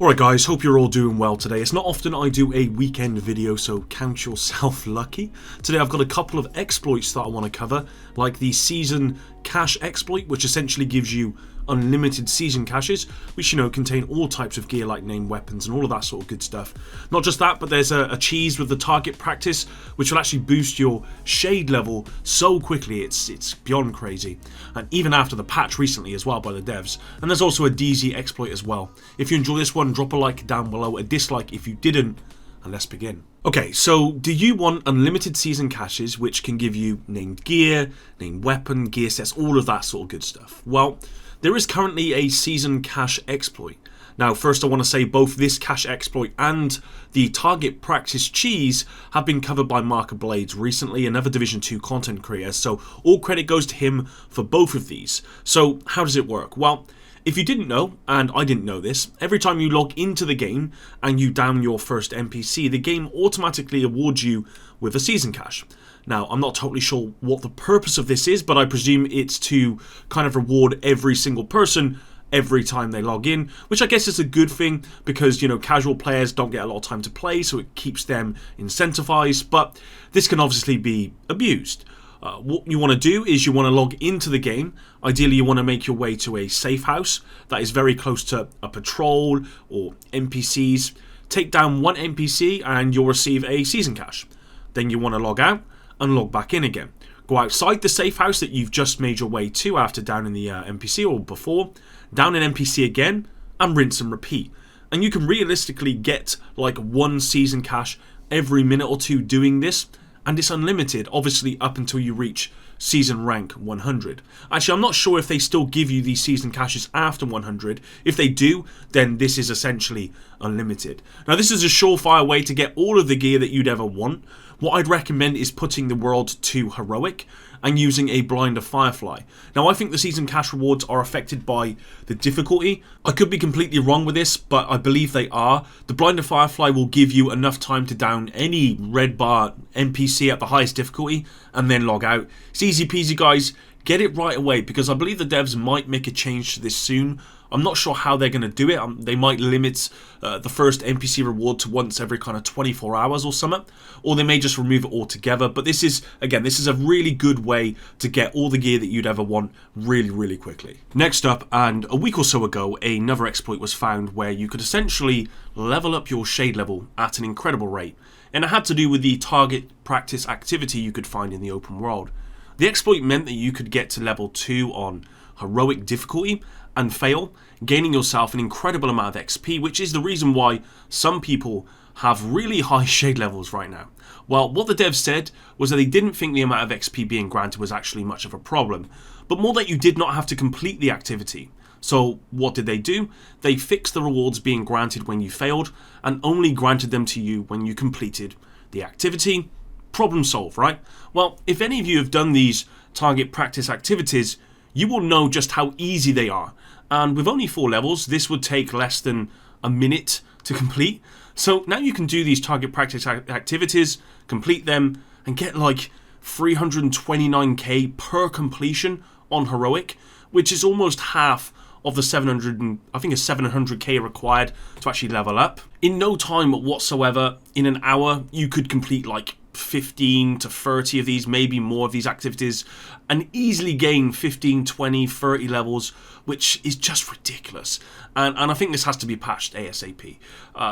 Alright guys, hope you're all doing well today. It's not often I do a weekend video, so count yourself lucky. Today I've got a couple of exploits that I want to cover, like the season cache exploit, which essentially gives you unlimited season caches, which contain all types of gear like named weapons and all of that sort of good stuff. Not just that, but there's a cheese with the target practice, which will actually boost your shade level so quickly it's beyond crazy, and even after the patch recently as well by the devs. And there's also a DZ exploit as well. If you enjoy this one, drop a like down below, a dislike if you didn't, and let's begin. Okay, so do you want unlimited season caches which can give you named gear, named weapon, gear sets, all of that sort of good stuff? Well, there is currently a season cache exploit. Now, first I want to say both this cache exploit and the target practice cheese have been covered by Marker Blades recently, another Division 2 content creator, so all credit goes to him for both of these. So how does it work? Well, if you didn't know, and I didn't know this, every time you log into the game and you down your first NPC, the game automatically awards you with a season cache. Now, I'm not totally sure what the purpose of this is, but I presume it's to kind of reward every single person every time they log in, which I guess is a good thing because, casual players don't get a lot of time to play, so it keeps them incentivized, but this can obviously be abused. What you want to do is you want to log into the game. Ideally, you want to make your way to a safe house that is very close to a patrol or NPCs. Take down one NPC and you'll receive a season cache. Then you want to log out and log back in again. Go outside the safe house that you've just made your way to after downing the NPC or before, down an NPC again, and rinse and repeat. And you can realistically get like one season cache every minute or two doing this, and it's unlimited, obviously up until you reach season rank 100. Actually, I'm not sure if they still give you these season caches after 100. If they do, then this is essentially unlimited. Now, this is a surefire way to get all of the gear that you'd ever want. What I'd recommend is putting the world to heroic and using a blinder firefly. Now, I think the season cache rewards are affected by the difficulty. I could be completely wrong with this, but I believe they are. The blinder firefly will give you enough time to down any red bar NPC at the highest difficulty and then log out. It's easy peasy, guys. Get it right away, because I believe the devs might make a change to this soon. I'm not sure how they're going to do it. They might limit the first NPC reward to once every kind of 24 hours or something, or they may just remove it altogether. But this is, again, this is a really good way to get all the gear that you'd ever want really, really quickly. Next up, and a week or so ago, another exploit was found where you could essentially level up your shade level at an incredible rate, and it had to do with the target practice activity you could find in the open world. The exploit meant that you could get to level 2 on heroic difficulty and fail, gaining yourself an incredible amount of XP, which is the reason why some people have really high shade levels right now. Well, what the devs said was that they didn't think the amount of XP being granted was actually much of a problem, but more that you did not have to complete the activity. So what did they do? They fixed the rewards being granted when you failed and only granted them to you when you completed the activity. Problem solved, right? Well, if any of you have done these target practice activities, you will know just how easy they are. And with only 4 levels, this would take less than a minute to complete. So now you can do these target practice activities, complete them, and get like 329k per completion on heroic, which is almost half of the 700k required to actually level up. In no time whatsoever, in an hour, you could complete like 15 to 30 of these, maybe more of these activities, and easily gain 15, 20, 30 levels, which is just ridiculous. And I think this has to be patched ASAP.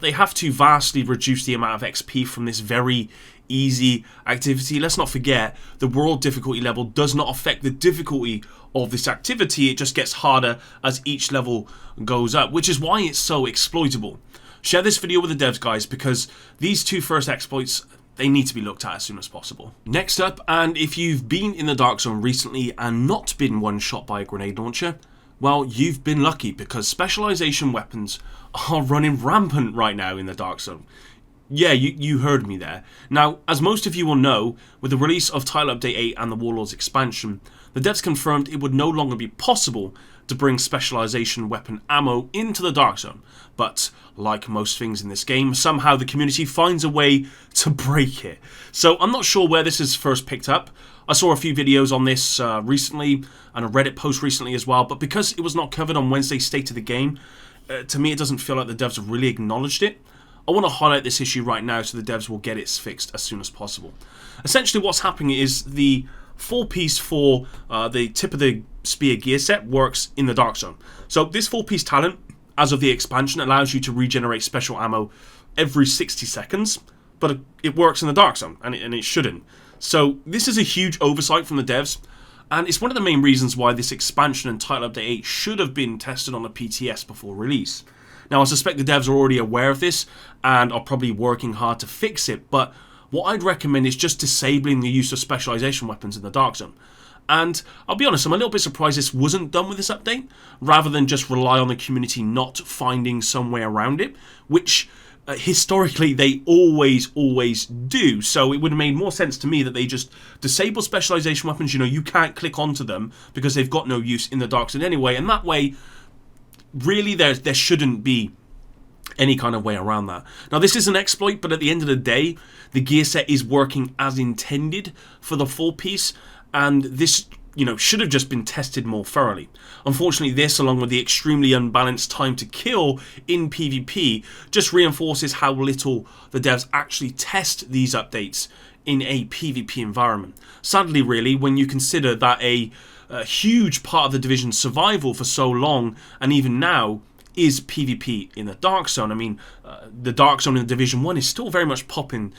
They have to vastly reduce the amount of XP from this very easy activity. Let's not forget, the world difficulty level does not affect the difficulty of this activity. It just gets harder as each level goes up, which is why it's so exploitable. Share this video with the devs, guys, because these two first exploits, they need to be looked at as soon as possible. Next up, and if you've been in the Dark Zone recently and not been one shot by a grenade launcher, well, you've been lucky, because specialization weapons are running rampant right now in the Dark Zone. Yeah, you heard me there. Now, as most of you will know, with the release of Title Update 8 and the Warlords expansion, the devs confirmed it would no longer be possible to bring specialization weapon ammo into the Dark Zone. But, like most things in this game, somehow the community finds a way to break it. So I'm not sure where this is first picked up. I saw a few videos on this recently, and a Reddit post recently as well, but because it was not covered on Wednesday's State of the Game, to me, it doesn't feel like the devs have really acknowledged it. I want to highlight this issue right now so the devs will get it fixed as soon as possible. Essentially, what's happening is the 4-piece for the tip of the spear gear set works in the Dark Zone. So this 4-piece talent, as of the expansion, allows you to regenerate special ammo every 60 seconds, but it works in the Dark Zone, and it shouldn't. So this is a huge oversight from the devs, and it's one of the main reasons why this expansion and Title Update 8 should have been tested on a PTS before release. Now, I suspect the devs are already aware of this and are probably working hard to fix it, but what I'd recommend is just disabling the use of specialization weapons in the Dark Zone. And I'll be honest, I'm a little bit surprised this wasn't done with this update, rather than just rely on the community not finding some way around it, which historically they always do. So it would have made more sense to me that they just disable specialization weapons. You know, you can't click onto them because they've got no use in the Dark Zone anyway, and that way, really, there shouldn't be any kind of way around that. Now, this is an exploit, but at the end of the day, the gear set is working as intended for the 4-piece, and this, should have just been tested more thoroughly. Unfortunately, this, along with the extremely unbalanced time to kill in PvP, just reinforces how little the devs actually test these updates in a PvP environment. Sadly, really, when you consider that a huge part of the Division's survival for so long, and even now, is PvP in the Dark Zone. I mean, the Dark Zone in Division 1 is still very much popping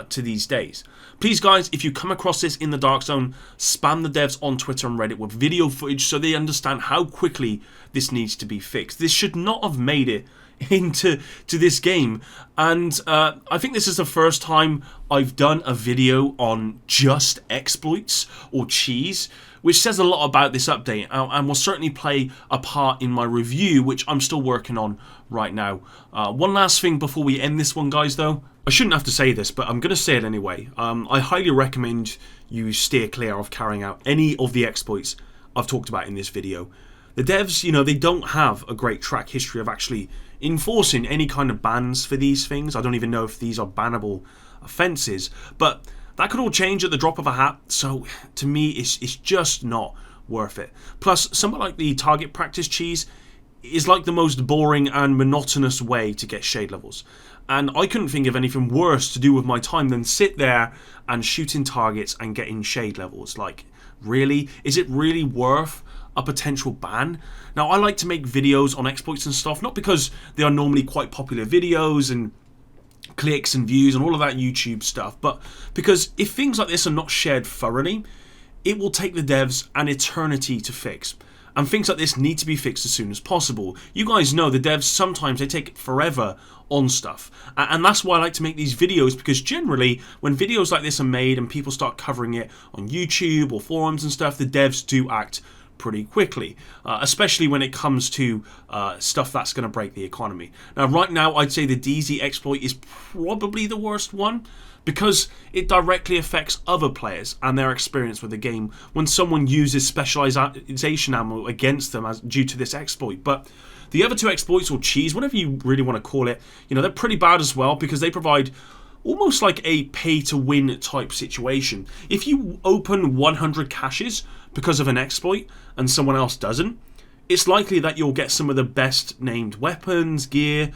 to these days. Please, guys, if you come across this in the Dark Zone, spam the devs on Twitter and Reddit with video footage so they understand how quickly this needs to be fixed. This should not have made it into this game, and I think this is the first time I've done a video on just exploits or cheese, which says a lot about this update and will certainly play a part in my review, which I'm still working on right now. One last thing before we end this one, guys, though. I shouldn't have to say this, but I'm going to say it anyway. I highly recommend you steer clear of carrying out any of the exploits I've talked about in this video. The devs, they don't have a great track history of actually enforcing any kind of bans for these things. I don't even know if these are bannable offences, but that could all change at the drop of a hat, so to me it's just not worth it. Plus, something like the target practice cheese is like the most boring and monotonous way to get shade levels, and I couldn't think of anything worse to do with my time than sit there and shooting targets and getting shade levels. Like, really? Is it really worth a potential ban? Now, I like to make videos on exploits and stuff, not because they are normally quite popular videos and clicks and views and all of that YouTube stuff, but because if things like this are not shared thoroughly, it will take the devs an eternity to fix. And things like this need to be fixed as soon as possible. You guys know the devs, sometimes they take forever on stuff. And that's why I like to make these videos, because generally, when videos like this are made and people start covering it on YouTube or forums and stuff, the devs do act pretty quickly, especially when it comes to stuff that's going to break the economy. Now, right now, I'd say the DZ exploit is probably the worst one, because it directly affects other players and their experience with the game when someone uses specialization ammo against them due to this exploit. But the other two exploits, or cheese, whatever you really want to call it, they're pretty bad as well, because they provide almost like a pay-to-win type situation. If you open 100 caches because of an exploit and someone else doesn't, it's likely that you'll get some of the best named weapons, gear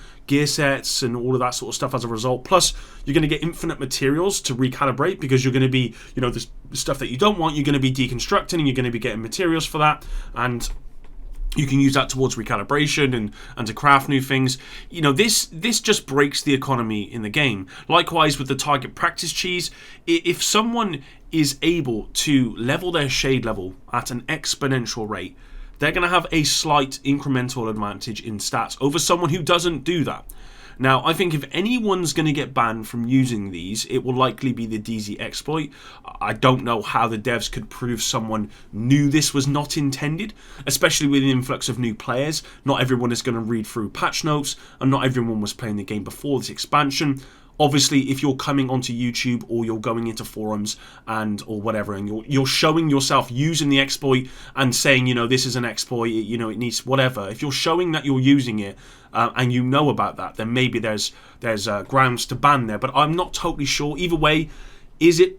sets, and all of that sort of stuff as a result. Plus, you're going to get infinite materials to recalibrate, because you're going to be, the stuff that you don't want, you're going to be deconstructing, and you're going to be getting materials for that, and you can use that towards recalibration and to craft new things. This just breaks the economy in the game. Likewise with the target practice cheese, if someone is able to level their shade level at an exponential rate, they're going to have a slight incremental advantage in stats over someone who doesn't do that. Now, I think if anyone's going to get banned from using these, it will likely be the DZ exploit. I don't know how the devs could prove someone knew this was not intended, especially with the influx of new players. Not everyone is going to read through patch notes, and not everyone was playing the game before this expansion. Obviously, if you're coming onto YouTube or you're going into forums or whatever, and you're showing yourself using the exploit and saying, this is an exploit, it needs whatever. If you're showing that you're using it and you know about that, then maybe there's grounds to ban there. But I'm not totally sure. Either way, is it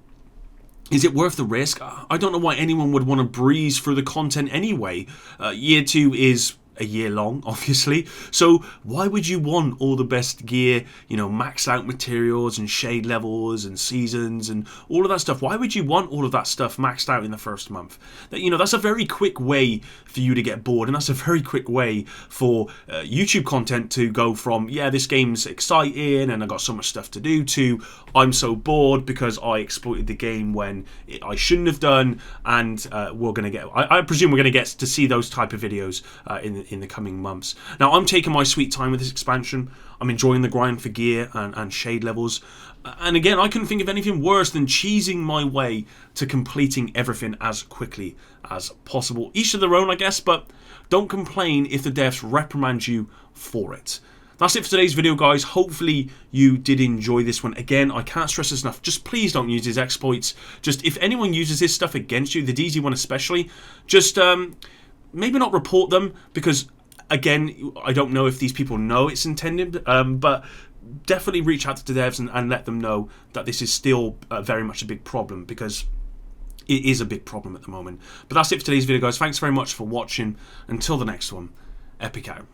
worth the risk? I don't know why anyone would want to breeze through the content anyway. Year 2 is a year long, obviously. So why would you want all the best gear, you know, maxed out materials and shade levels and seasons and all of that stuff? Why would you want all of that stuff maxed out in the first month? That, you know, that's a very quick way for you to get bored, and that's a very quick way for YouTube content to go from, yeah, this game's exciting and I got so much stuff to do, to I'm so bored because I exploited the game when I shouldn't have done. And we're gonna get, I presume we're gonna get to see those type of videos in the coming months. Now, I'm taking my sweet time with this expansion. I'm enjoying the grind for gear and shade levels. And again, I couldn't think of anything worse than cheesing my way to completing everything as quickly as possible. Each to their own, I guess, but don't complain if the devs reprimand you for it. That's it for today's video, guys. Hopefully you did enjoy this one. Again, I can't stress this enough. Just please don't use these exploits. Just if anyone uses this stuff against you, the DZ one especially, just maybe not report them, because again, I don't know if these people know it's intended, but definitely reach out to the devs and let them know that this is still very much a big problem, because it is a big problem at the moment. But that's it for today's video, guys. Thanks very much for watching. Until the next one, Epic out.